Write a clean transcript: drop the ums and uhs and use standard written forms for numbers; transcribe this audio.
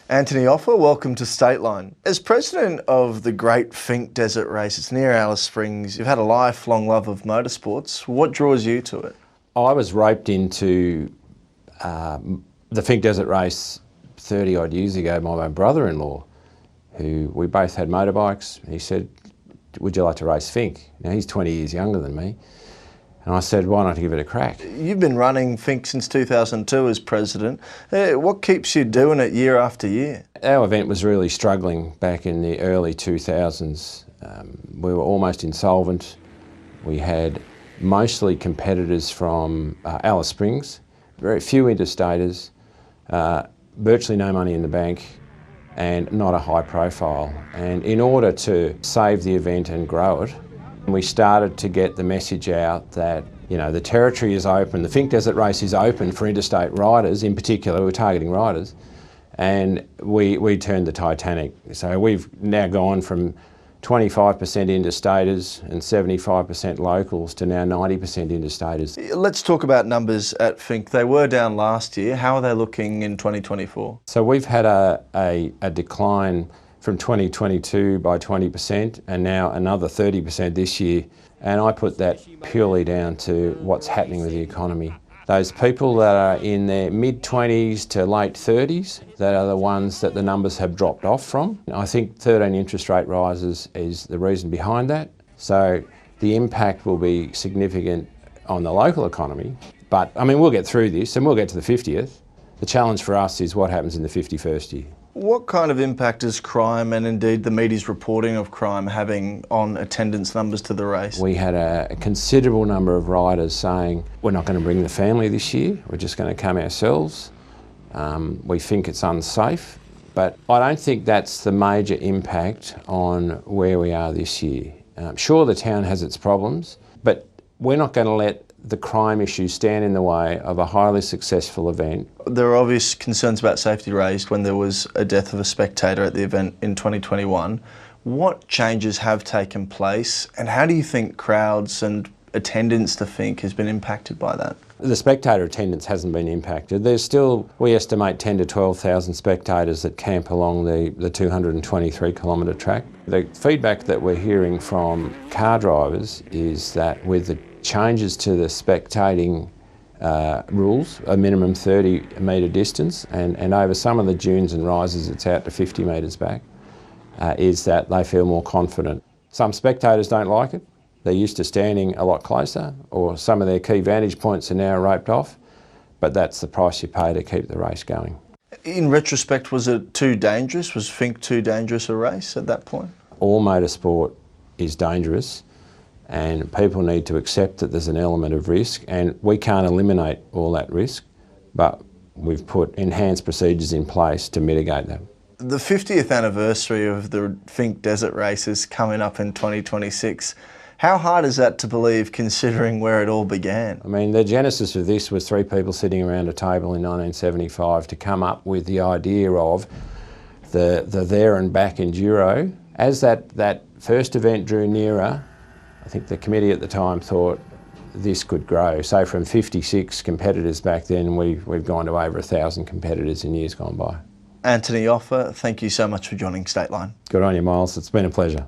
Antony Yoffa, welcome to Stateline. As president of the great Finke Desert Race, it's near Alice Springs, you've had a lifelong love of motorsports. What draws you to it? I was roped into the Finke Desert Race 30 odd years ago by my brother-in-law, who we both had motorbikes. He said, would you like to race Finke? Now he's 20 years younger than me. And I said, why not give it a crack? You've been running Finke since 2002 as president. What keeps you doing it year after year? Our event was really struggling back in the early 2000s. We were almost insolvent. We had mostly competitors from Alice Springs, very few interstaters, virtually no money in the bank, and not a high profile. And in order to save the event and grow it, we started to get the message out that, you know, the territory is open, the Finke Desert Race is open for interstate riders, in particular, we're targeting riders, and we turned the Titanic. So we've now gone from 25% interstaters and 75% locals to now 90% interstaters. Let's talk about numbers at Finke. They were down last year. How are they looking in 2024? So we've had a decline from 2022 by 20% and now another 30% this year. And I put that purely down to what's happening with the economy. Those people that are in their mid-20s to late 30s, that are the ones that the numbers have dropped off from. I think 13 interest rate rises is the reason behind that. So the impact will be significant on the local economy. But I mean, we'll get through this and we'll get to the 50th. The challenge for us is what happens in the 51st year. What kind of impact is crime and indeed the media's reporting of crime having on attendance numbers to the race? We had a considerable number of riders saying, we're not going to bring the family this year, we're just going to come ourselves. We think it's unsafe, but I don't think that's the major impact on where we are this year. Sure, the town has its problems, but we're not going to let the crime issues stand in the way of a highly successful event. There are obvious concerns about safety raised when there was a death of a spectator at the event in 2021. What changes have taken place and how do you think crowds and attendance to Finke has been impacted by that? The spectator attendance hasn't been impacted. There's still, we estimate 10 to 12,000 spectators that camp along the 223 kilometre track. The feedback that we're hearing from car drivers is that with the changes to the spectating rules, a minimum 30 metre distance, and over some of the dunes and rises it's out to 50 metres back, is that they feel more confident. Some spectators don't like it. They're used to standing a lot closer, or some of their key vantage points are now roped off, but that's the price you pay to keep the race going. In retrospect, was it too dangerous? Was Finke too dangerous a race at that point? All motorsport is dangerous, and people need to accept that there's an element of risk, and we can't eliminate all that risk, but we've put enhanced procedures in place to mitigate that. The 50th anniversary of the Finke Desert Race is coming up in 2026. How hard is that to believe considering where it all began? I mean, the genesis of this was three people sitting around a table in 1975 to come up with the idea of the there and back enduro. As that first event drew nearer, I think the committee at the time thought this could grow. So from 56 competitors back then, we've gone to over 1,000 competitors in years gone by. Antony Yoffa, thank you so much for joining Stateline. Good on you, Myles. It's been a pleasure.